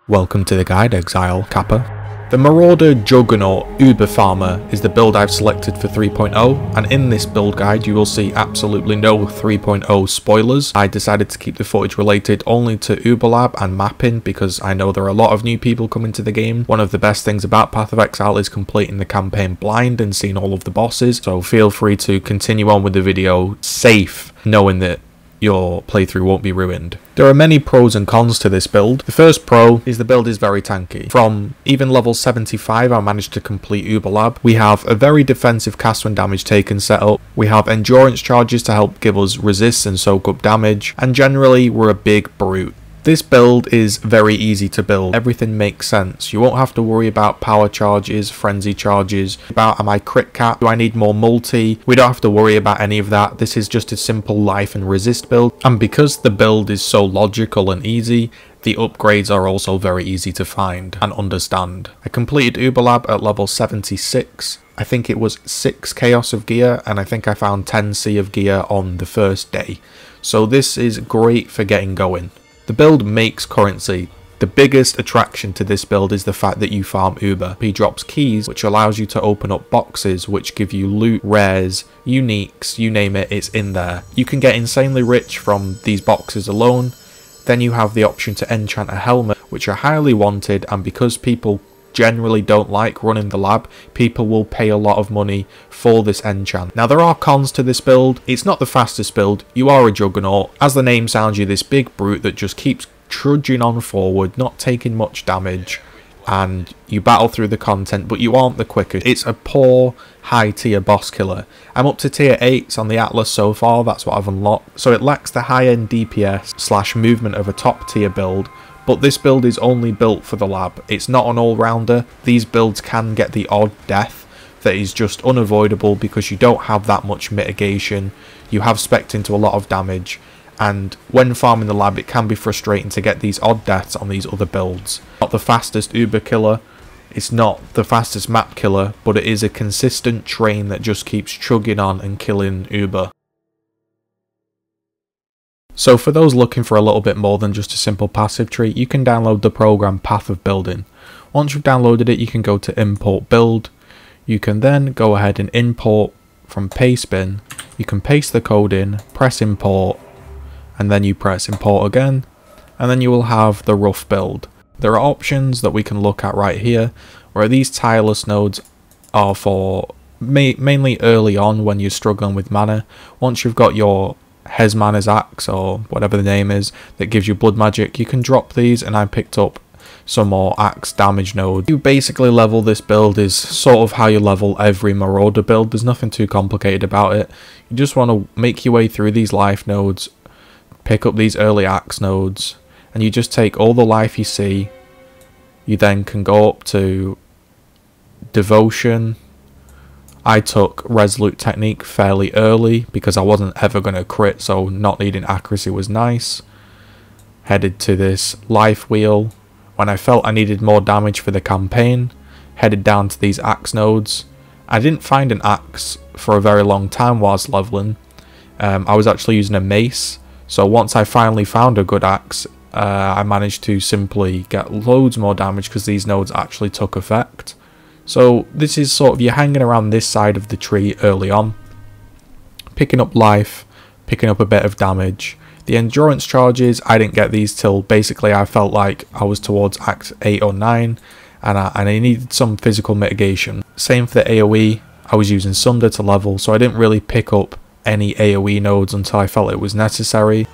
Welcome to the guide, Exile Kappa. The Marauder Juggernaut Uber Farmer is the build I've selected for 3.0, and in this build guide you will see absolutely no 3.0 spoilers. I decided to keep the footage related only to Uber Lab and mapping because I know there are a lot of new people coming to the game. One of the best things about Path of Exile is completing the campaign blind and seeing all of the bosses, so feel free to continue on with the video safe, knowing that your playthrough won't be ruined. There are many pros and cons to this build. The first pro is the build is very tanky. From even level 75 I managed to complete Uber Lab. We have a very defensive cast when damage taken setup. We have endurance charges to help give us resist and soak up damage, and generally we're a big brute. This build is very easy to build. Everything makes sense. You won't have to worry about power charges, frenzy charges, about am I crit cap, do I need more multi? We don't have to worry about any of that. This is just a simple life and resist build. And because the build is so logical and easy, the upgrades are also very easy to find and understand. I completed Uber Lab at level 76. I think it was 6 Chaos of gear, and I think I found 10 Sea of gear on the first day. So this is great for getting going. The build makes currency. The biggest attraction to this build is the fact that you farm Uber. He drops keys, which allows you to open up boxes, which give you loot, rares, uniques, you name it, it's in there. You can get insanely rich from these boxes alone. Then you have the option to enchant a helmet, which are highly wanted, and because people generally don't like running the lab, people will pay a lot of money for this enchant. Now there are cons to this build. It's not the fastest build. You are a juggernaut. As the name sounds, you're this big brute that just keeps trudging on forward, not taking much damage, and you battle through the content, but you aren't the quickest. It's a poor high tier boss killer. I'm up to tier 8s on the Atlas so far, that's what I've unlocked, so it lacks the high end DPS / movement of a top tier build. But this build is only built for the lab. It's not an all-rounder. These builds can get the odd death that is just unavoidable because you don't have that much mitigation. You have spec'd into a lot of damage, and when farming the lab it can be frustrating to get these odd deaths on these other builds. Not the fastest Uber killer, it's not the fastest map killer, but it is a consistent train that just keeps chugging on and killing Uber. So for those looking for a little bit more than just a simple passive tree, you can download the program Path of Building. Once you've downloaded it, you can go to Import Build. You can then go ahead and import from Pastebin. You can paste the code in, press import, and then you press import again, and then you will have the rough build. There are options that we can look at right here, where these tireless nodes are for mainly early on when you're struggling with mana. Once you've got your Hesmana's axe or whatever the name is that gives you blood magic, you can drop these, and I picked up some more axe damage nodes. You basically level this build is sort of how you level every Marauder build. There's nothing too complicated about it. You just want to make your way through these life nodes, pick up these early axe nodes, and you just take all the life you see. You then can go up to Devotion. I took Resolute Technique fairly early because I wasn't ever going to crit, so not needing accuracy was nice. Headed to this Life Wheel when I felt I needed more damage for the campaign. Headed down to these axe nodes. I didn't find an axe for a very long time whilst leveling. I was actually using a mace, so once I finally found a good axe, I managed to simply get loads more damage because these nodes actually took effect. So this is sort of, you're hanging around this side of the tree early on, picking up life, picking up a bit of damage. The endurance charges, I didn't get these till basically I felt like I was towards Act 8 or 9, and I needed some physical mitigation. Same for the AoE, I was using Sunder to level, so I didn't really pick up any AoE nodes until I felt it was necessary.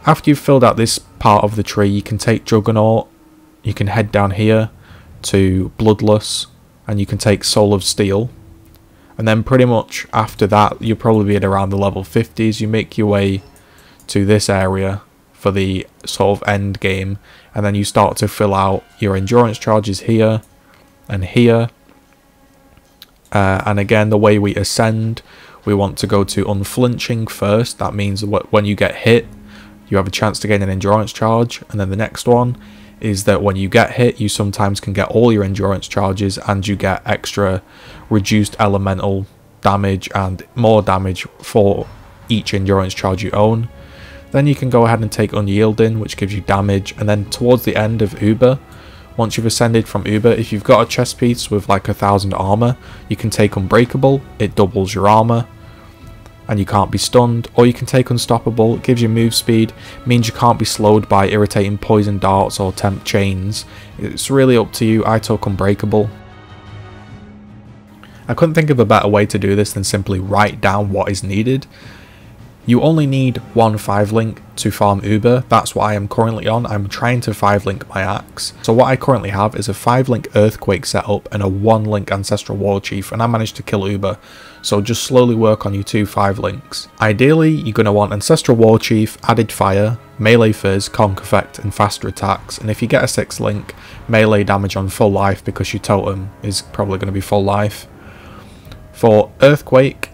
After you've filled out this part of the tree, you can take Juggernaut, you can head down here to Bloodless, and you can take Soul of Steel, and then pretty much after that you'll probably be at around the level 50s. You make your way to this area for the sort of end game, and then you start to fill out your endurance charges here and here, and again the way we ascend, we want to go to Unflinching first. That means when you get hit you have a chance to gain an endurance charge, and then the next one is that when you get hit you sometimes can get all your endurance charges, and you get extra reduced elemental damage and more damage for each endurance charge you own. Then you can go ahead and take Unyielding, which gives you damage, and then towards the end of Uber, once you've ascended from Uber, if you've got a chest piece with like 1000 armor, you can take Unbreakable, it doubles your armor, and you can't be stunned, or you can take Unstoppable, it gives you move speed, means you can't be slowed by irritating poison darts or temp chains. It's really up to you. I took Unbreakable. I couldn't think of a better way to do this than simply write down what is needed. You only need one 5-link to farm Uber. That's what I am currently on. I'm trying to 5-link my axe. So what I currently have is a 5-link Earthquake setup and a 1-link Ancestral Warchief, and I managed to kill Uber. So just slowly work on your 2 5-links. Ideally, you're going to want Ancestral Warchief, Added Fire, Melee Fizz, Conk Effect, and faster attacks. And if you get a 6-link, melee damage on full life because your totem is probably going to be full life. For Earthquake,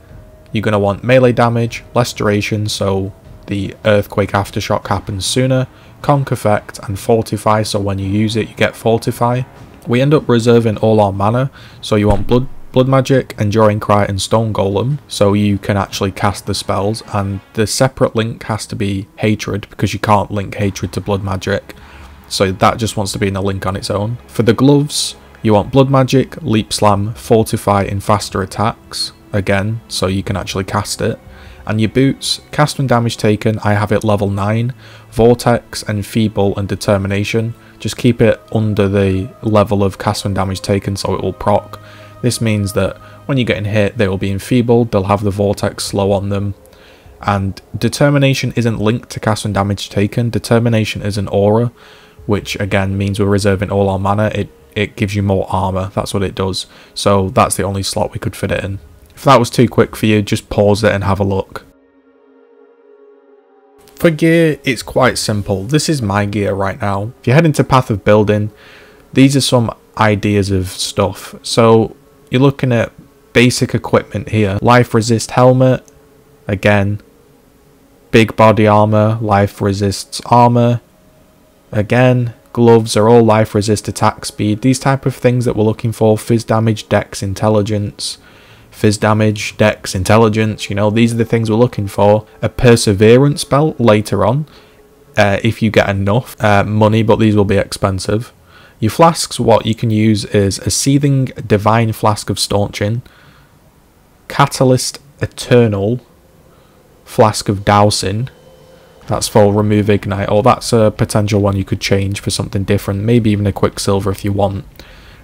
you're going to want melee damage, less duration, so the Earthquake Aftershock happens sooner, Conk Effect, and Fortify, so when you use it you get Fortify. We end up reserving all our mana, so you want Blood Magic, Enduring Cry, and Stone Golem, so you can actually cast the spells, and the separate link has to be Hatred, because you can't link Hatred to Blood Magic, so that just wants to be in a link on its own. For the gloves, you want Blood Magic, Leap Slam, Fortify, and faster attacks, again, so you can actually cast it. And your boots, cast when damage taken, I have it level 9, Vortex, and Feeble, and Determination. Just keep it under the level of cast when damage taken so it will proc. This means that when you're getting hit, they will be enfeebled, they'll have the Vortex slow on them. And Determination isn't linked to cast when damage taken. Determination is an aura, which again means we're reserving all our mana. It gives you more armor, that's what it does. So that's the only slot we could fit it in. If that was too quick for you, just pause it and have a look. For gear, it's quite simple. This is my gear right now. If you head into Path of Building, these are some ideas of stuff. So you're looking at basic equipment here. Life resist helmet, again. Big body armor, life resists armor, again. Gloves are all life resist attack speed. These type of things that we're looking for. Fizz damage, dex, intelligence. Fizz damage, dex, intelligence, you know, these are the things we're looking for. A perseverance belt later on, if you get enough money, but these will be expensive. Your flasks, what you can use is a Seething Divine Flask of Staunching, Catalyst Eternal Flask of Dousing, that's for remove ignite, or that's a potential one you could change for something different, maybe even a Quicksilver if you want.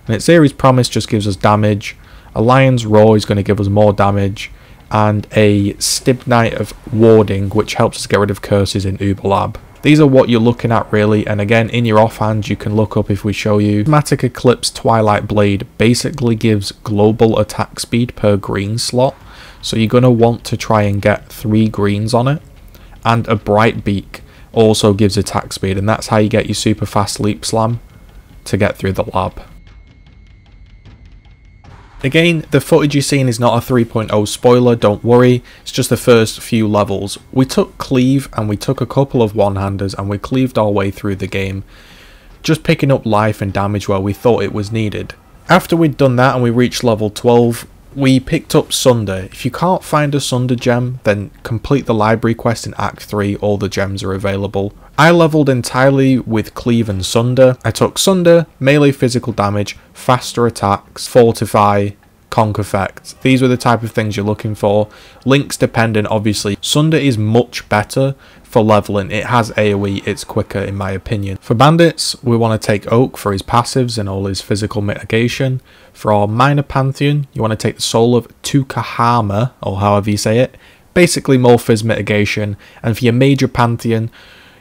And its Ares Promise just gives us damage. A Lion's Roar is going to give us more damage, and a Stibnite of Warding, which helps us get rid of curses in Uber Lab. These are what you're looking at really, and again in your offhand you can look up if we show you. Prismatic Eclipse Twilight Blade basically gives global attack speed per green slot, so you're going to want to try and get 3 greens on it. And a Bright Beak also gives attack speed, and that's how you get your super fast Leap Slam to get through the lab. Again, the footage you're seeing is not a 3.0 spoiler, don't worry, it's just the first few levels. We took Cleave and we took a couple of one-handers and we cleaved our way through the game, just picking up life and damage where we thought it was needed. After we'd done that and we reached level 12, we picked up Sunder. If you can't find a Sunder gem, then complete the library quest in Act 3, all the gems are available. I leveled entirely with Cleave and Sunder. I took Sunder, melee physical damage, faster attacks, Fortify, Conk Effect. These were the type of things you're looking for. Links dependent, obviously. Sunder is much better for leveling. It has AoE, it's quicker in my opinion. For bandits, we want to take Oak for his passives and all his physical mitigation. For our minor pantheon, you want to take the Soul of Tukahama, or however you say it. Basically more fizz mitigation. And for your major pantheon,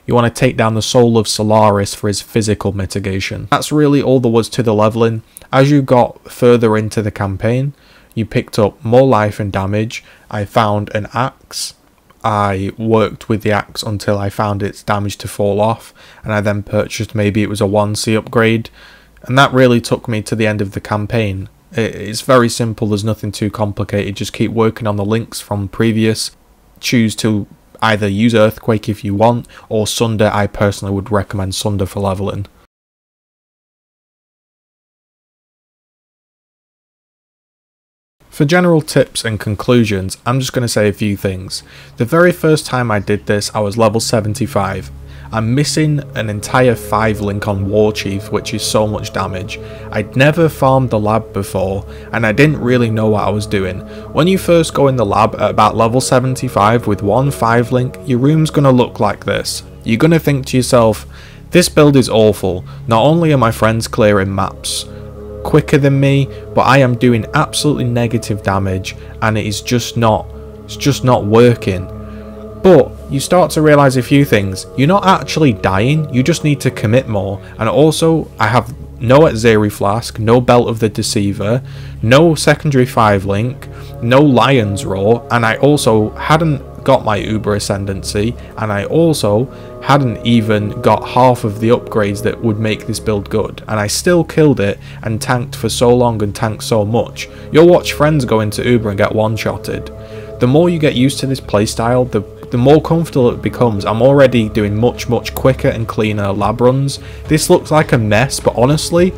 you want to take down the Soul of Solaris for his physical mitigation. That's really all there was to the leveling. As you got further into the campaign, you picked up more life and damage. I found an axe. I worked with the axe until I found its damage to fall off, and I then purchased, maybe it was a 1C upgrade, and that really took me to the end of the campaign. It's very simple, there's nothing too complicated, just keep working on the links from previous. Choose to either use Earthquake if you want, or Sunder. I personally would recommend Sunder for leveling. For general tips and conclusions, I'm just going to say a few things. The very first time I did this, I was level 75. I'm missing an entire 5 link on War Chief, which is so much damage. I'd never farmed the lab before, and I didn't really know what I was doing. When you first go in the lab at about level 75 with one 5 link, your room's gonna look like this. You're gonna think to yourself, this build is awful. Not only are my friends clearing maps quicker than me, but I am doing absolutely negative damage, and it's just not working. But you start to realise a few things. You're not actually dying, you just need to commit more. And also, I have no Zeri Flask, no Belt of the Deceiver, no secondary 5 link, no Lion's Roar, and I also hadn't got my Uber Ascendancy, and I also hadn't even got half of the upgrades that would make this build good, and I still killed it and tanked for so long and tanked so much. You'll watch friends go into Uber and get one-shotted. The more you get used to this playstyle, the more comfortable it becomes. I'm already doing much quicker and cleaner lab runs. This looks like a mess, but honestly,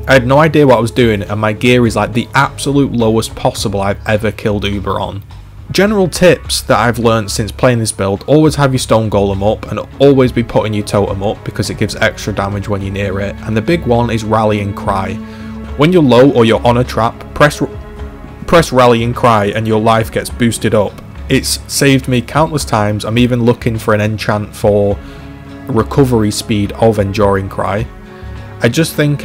I had no idea what I was doing, and my gear is like the absolute lowest possible I've ever killed Uber on. General tips that I've learned since playing this build: always have your stone golem up, and always be putting your totem up because it gives extra damage when you're near it. And the big one is rallying cry. When you're low or you're on a trap, press rallying cry and your life gets boosted up. It's saved me countless times. I'm even looking for an enchant for recovery speed of enduring cry. I just think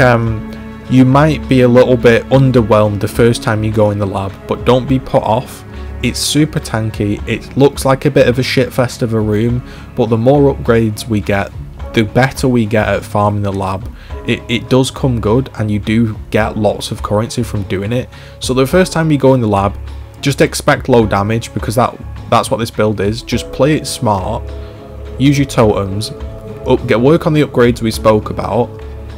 you might be a little bit underwhelmed the first time you go in the lab, but don't be put off. It's super tanky, it looks like a bit of a shitfest of a room, but the more upgrades we get, the better we get at farming the lab. It does come good, and you do get lots of currency from doing it. So the first time you go in the lab, just expect low damage, because that's what this build is. Just play it smart, use your totems, work on the upgrades we spoke about,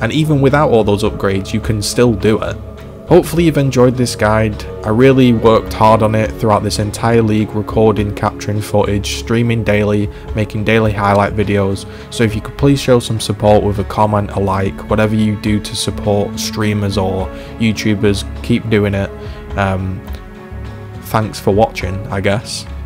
and even without all those upgrades you can still do it. Hopefully you've enjoyed this guide. I really worked hard on it throughout this entire league, recording, capturing footage, streaming daily, making daily highlight videos. So if you could please show some support with a comment, a like, whatever you do to support streamers or YouTubers, keep doing it. Thanks for watching, I guess.